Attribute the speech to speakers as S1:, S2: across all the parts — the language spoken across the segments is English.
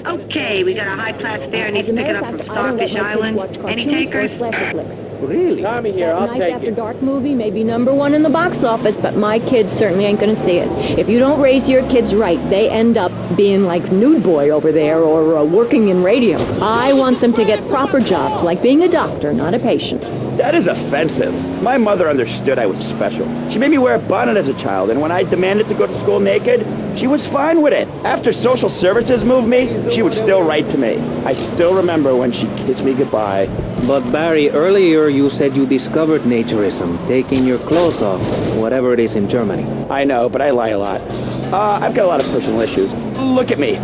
S1: Okay, we got a high-class fare needs picking up from Starfish Island. Any takers?
S2: Really?
S3: Tommy here, I'll
S4: Night
S3: take
S4: After
S3: it.
S4: Dark movie may be #1 in the box office, but my kids certainly ain't gonna see it. If you don't raise your kids right, they end up being like Nude Boy over there or working in radio. I want them to get proper jobs, like being a doctor, not a patient.
S2: That is offensive. My mother understood I was special. She made me wear a bonnet as a child, and when I demanded to go to school naked, she was fine with it. After social services moved me, she would still write to me. I still remember when she kissed me goodbye.
S5: But Barry, earlier you said you discovered naturism, taking your clothes off, whatever it is in Germany.
S2: I know, but I lie a lot. I've got a lot of personal issues. Look at me.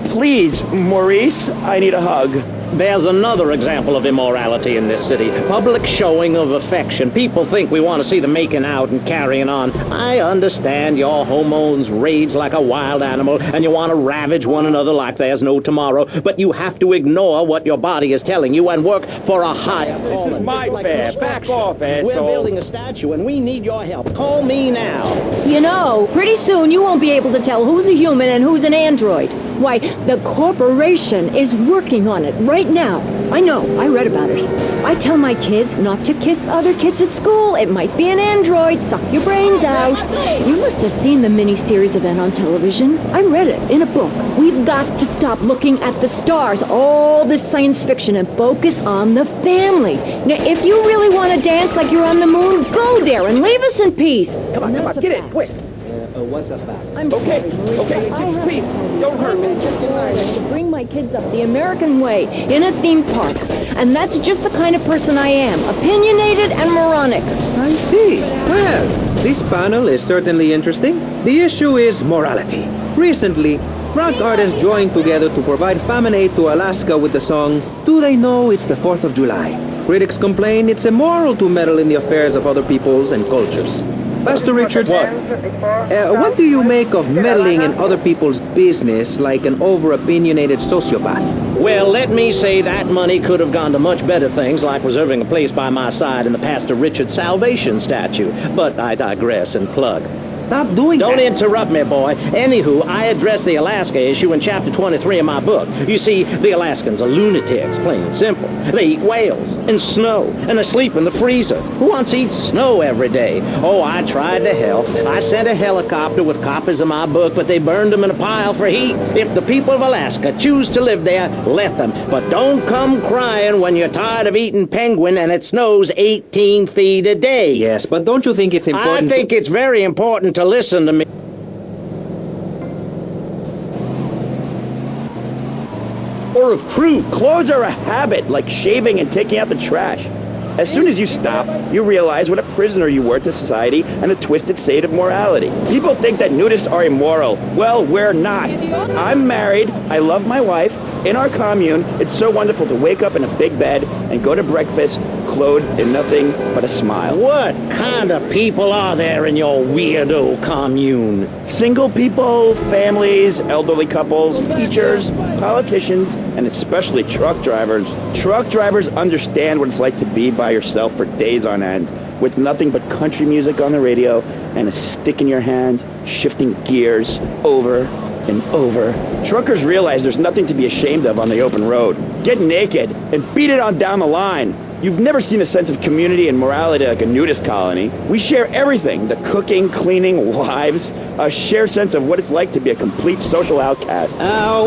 S2: Please, Maurice, I need a hug.
S6: There's another example of immorality in this city. Public showing of affection. People think we want to see them making out and carrying on. I understand your hormones rage like a wild animal and you want to ravage one another like there's no tomorrow, but you have to ignore what your body is telling you and work for a higher
S3: This is my fare. Back off,
S6: We're
S3: asshole.
S6: building a statue and we need your help. Call me now.
S4: You know, pretty soon you won't be able to tell who's a human and who's an android. Why, the corporation is working on it right now. I know, I read about it. I tell my kids not to kiss other kids at school. It might be an android, suck your brains out. You must have seen the mini-series event on television. I read it in a book. We've got to stop looking at the stars, all this science fiction, and focus on the family. Now, if you really want to dance like you're on the moon, go there and leave us in peace.
S3: Come on, get in, quick.
S5: What's the fact?
S4: I'm
S3: Okay,
S4: sorry, Maurice,
S3: okay,
S4: but
S3: just
S4: I have
S3: please,
S4: to tell you,
S3: don't hurt me.
S4: I'm just decided to bring my kids up the American way in a theme park. And that's just the kind of person I am, opinionated and moronic.
S5: I see. Well, this panel is certainly interesting. The issue is morality. Recently, rock artists joined together to provide famine aid to Alaska with the song, Do They Know It's the 4th of July? Critics complain it's immoral to meddle in the affairs of other peoples and cultures. Pastor Richards, what do you make of meddling in other people's business like an over-opinionated sociopath?
S6: Well, let me say that money could have gone to much better things, like reserving a place by my side in the Pastor Richard Salvation statue. But I digress and plug.
S5: Stop doing
S6: Don't
S5: that.
S6: interrupt me, boy. Anywho, I address the Alaska issue in chapter 23 of my book. You see, the Alaskans are lunatics, plain and simple. They eat whales and snow, and they sleep in the freezer. Who wants to eat snow every day? Oh, I tried to help. I sent a helicopter with copies of my book, but they burned them in a pile for heat. If the people of Alaska choose to live there, let them. But don't come crying when you're tired of eating penguin and it snows 18 feet a day.
S5: Yes, but don't you think it's important
S6: I think it's very important to listen to me.
S2: Or of crude. Clothes are a habit, like shaving and taking out the trash. As soon as you stop, you realize what a prisoner you were to society and the twisted state of morality. People think that nudists are immoral. Well, we're not. I'm married. I love my wife. In our commune, it's so wonderful to wake up in a big bed and go to breakfast clothed in nothing but a smile.
S6: What kind of people are there in your weirdo commune?
S2: Single people, families, elderly couples, teachers, politicians, and especially truck drivers. Truck drivers understand what it's like to be by yourself for days on end, with nothing but country music on the radio and a stick in your hand, shifting gears over and over. Truckers realize there's nothing to be ashamed of on the open road. Get naked and beat it on down the line. You've never seen a sense of community and morality like a nudist colony. We share everything, the cooking, cleaning, wives, a shared sense of what it's like to be a complete social outcast.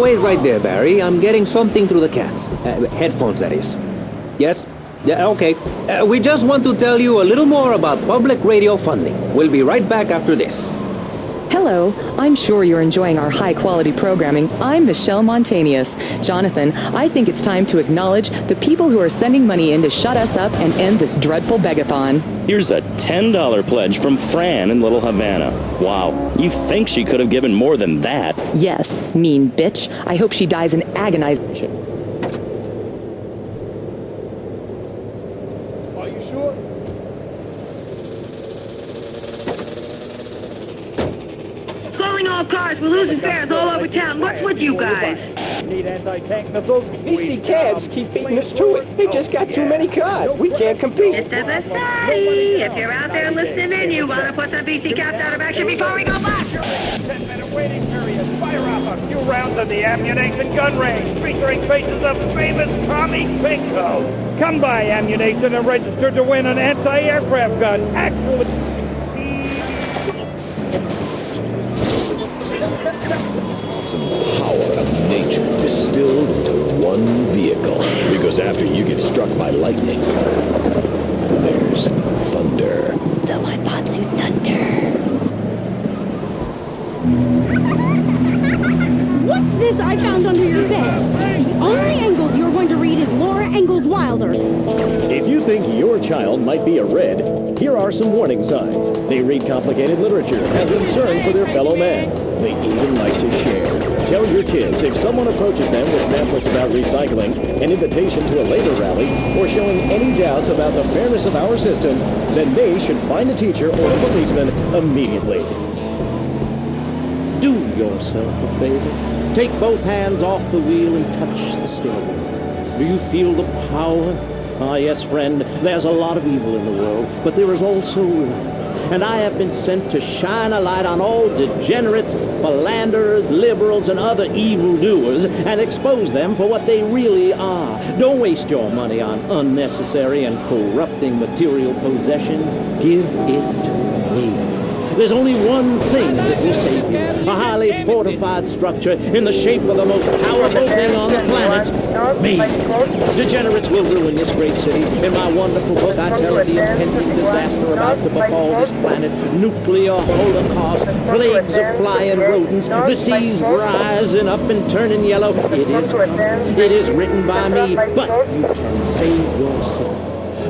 S5: Wait right there, Barry. I'm getting something through the cats. Headphones, that is. Yes? Yeah, okay. We just want to tell you a little more about public radio funding. We'll be right back after this.
S7: Hello, I'm sure you're enjoying our high-quality programming. I'm Michelle Montanius. Jonathan, I think it's time to acknowledge the people who are sending money in to shut us up and end this dreadful begathon.
S8: Here's a $10 pledge from Fran in Little Havana. Wow, you think she could have given more than that?
S7: Yes, mean bitch. I hope she dies in agonizing...
S3: Are you sure?
S1: Calling all cars. We're losing fares all over town. What's with you guys?
S3: need anti-tank missiles.
S9: PC cabs keep beating us to it. They just got too many cars. We can't compete.
S1: Mr. Bastardi, if you're out there listening in, you want to put some BC caps out of action before we go back.
S3: 10-minute waiting period. Fire off a few rounds at the ammunition gun range, featuring faces of famous Tommy Pinkos. Come by ammunition and register to win an anti-aircraft gun. Actually...
S10: Power of nature distilled into one vehicle. Because after you get struck by lightning, there's thunder.
S4: The Waibatsu Thunder. What's this I found under your bed? The only Engels you're going to read is Laura Ingalls Wilder.
S6: If you think your child might be a red, here are some warning signs. They read complicated literature, have concern for their fellow man. They even like to share. Tell your kids if someone approaches them with pamphlets about recycling, an invitation to a labor rally, or showing any doubts about the fairness of our system, then they should find a teacher or a policeman immediately. Do yourself a favor. Take both hands off the wheel and touch the steering wheel. Do you feel the power? Ah, yes, friend, there's a lot of evil in the world, but there is also good. And I have been sent to shine a light on all degenerates, philanderers, liberals, and other evildoers, and expose them for what they really are. Don't waste your money on unnecessary and corrupting material possessions. Give it to me. There's only one thing that will save you. A highly fortified structure in the shape of the most powerful thing on the planet. Me. Degenerates will ruin this great city. In my wonderful book, I tell of the impending disaster about to befall this planet. Nuclear holocaust, plagues of flying rodents, the seas rising up and turning yellow. It is written by me, but you can save yourself.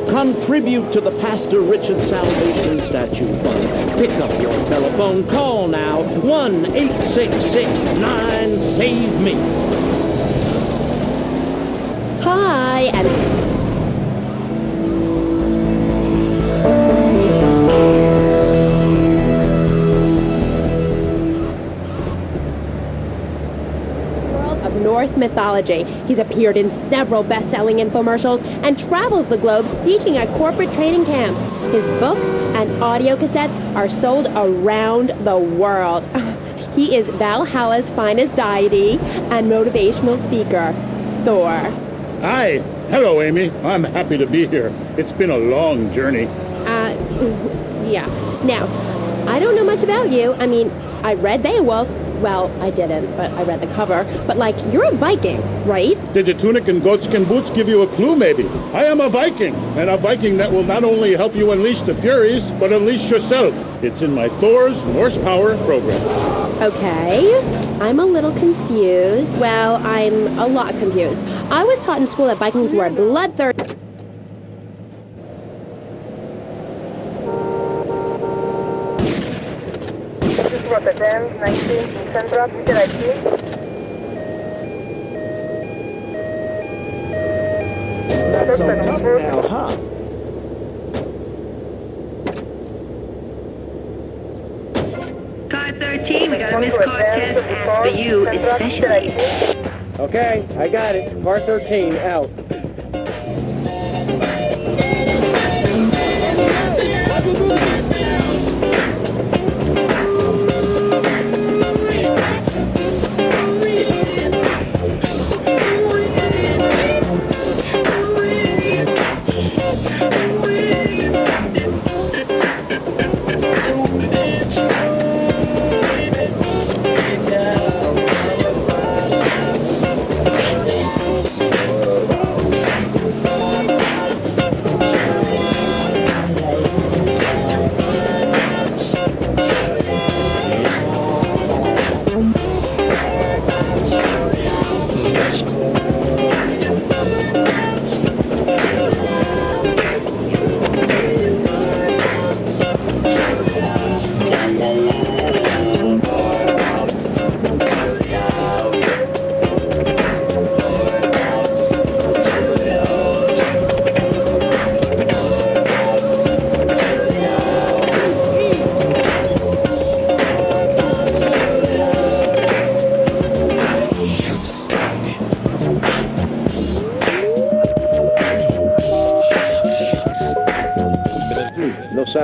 S6: Contribute to the Pastor Richard Salvation Statue Fund. Pick up your telephone. Call now. 1-866-9-SAVE-ME.
S11: Hi, and... Norse mythology. He's appeared in several best-selling infomercials and travels the globe speaking at corporate training camps. His books and audio cassettes are sold around the world. He is Valhalla's finest deity and motivational speaker, Thor.
S12: Hi. Hello, Amy. I'm happy to be here. It's been a long journey.
S11: Yeah. Now, I don't know much about you. I mean, I read Beowulf. Well, I didn't, but I read the cover. But, like, you're a Viking, right?
S12: Did the tunic and goatskin boots give you a clue, maybe? I am a Viking, and a Viking that will not only help you unleash the Furies, but unleash yourself. It's in my Thor's Norse Power program.
S11: Okay. I'm a little confused. Well, I'm a lot confused. I was taught in school that Vikings were bloodthirsty.
S13: Rotterdam, 19, Centra, did I see?
S6: Not so tough now, huh?
S1: Car 13, we got a missed car test asked for you especially.
S9: Okay, I got it. Car 13, out.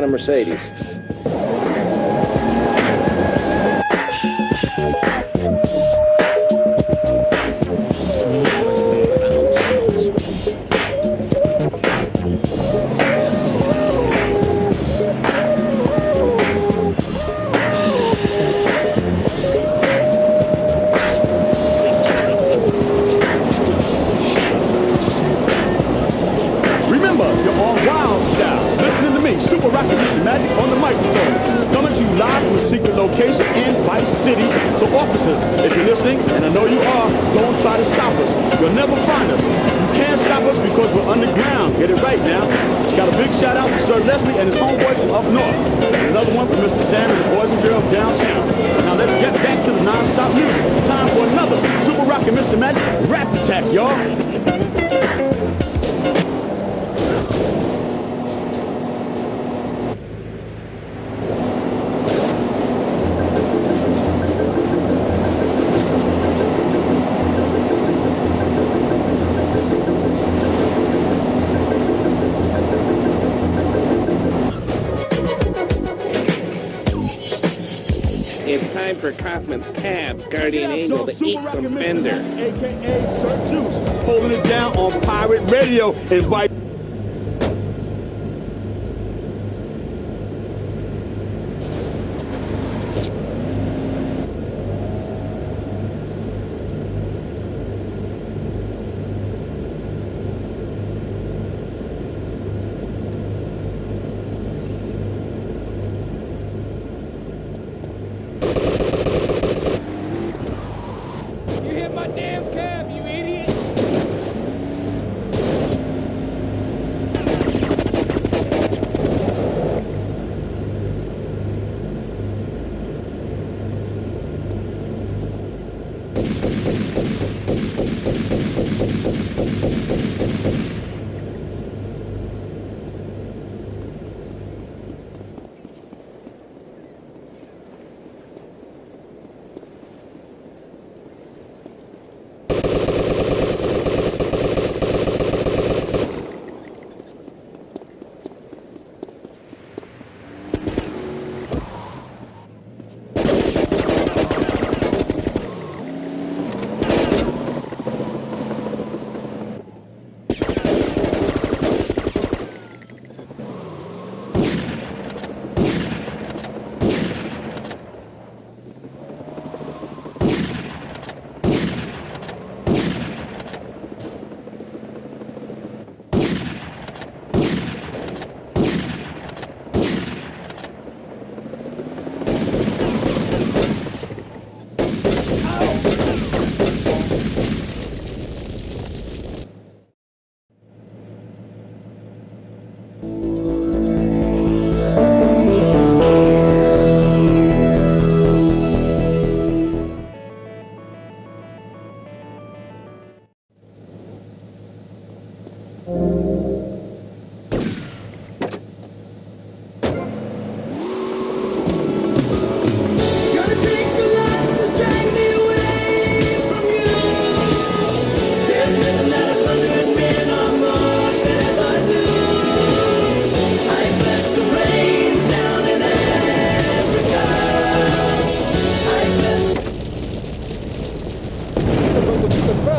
S6: a Mercedes.
S14: Remember, you're on Wild Style. Listening to me, Super Rocket Mr. Magic on the microphone. Coming to you live from a secret location in Vice City. So officers, if you're listening, and I know you are, don't try to stop us. You'll never find us. You can't stop us because we're underground. Get it right now. Got a big shout out to Sir Leslie and his homeboys from up north. And another one from Mr. Sam and the boys and girls downtown. Now let's get back to the non-stop music. Time for another Super Rocket Mr. Magic rap attack, y'all.
S15: It's time for Kaufman's Cabs Guardian Angel to eat some fender.
S14: AKA Sir Juice, holding it down on Pirate Radio. Invite.
S3: You hit my damn cab, you idiot!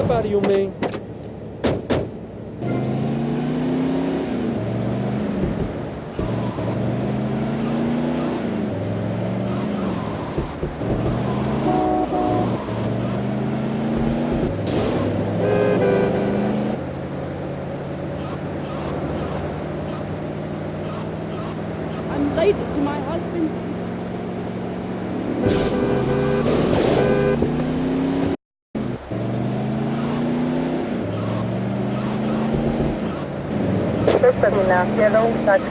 S9: How do you mean?
S16: I'm late to my husband.
S13: Terminal yellow taxi.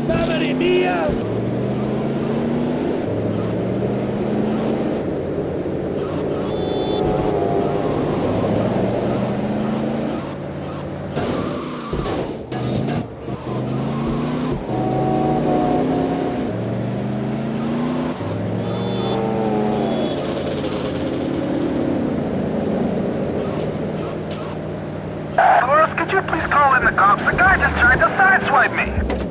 S3: ¡Madre mía!
S17: Could you please call in the cops? The guy just tried to sideswipe me.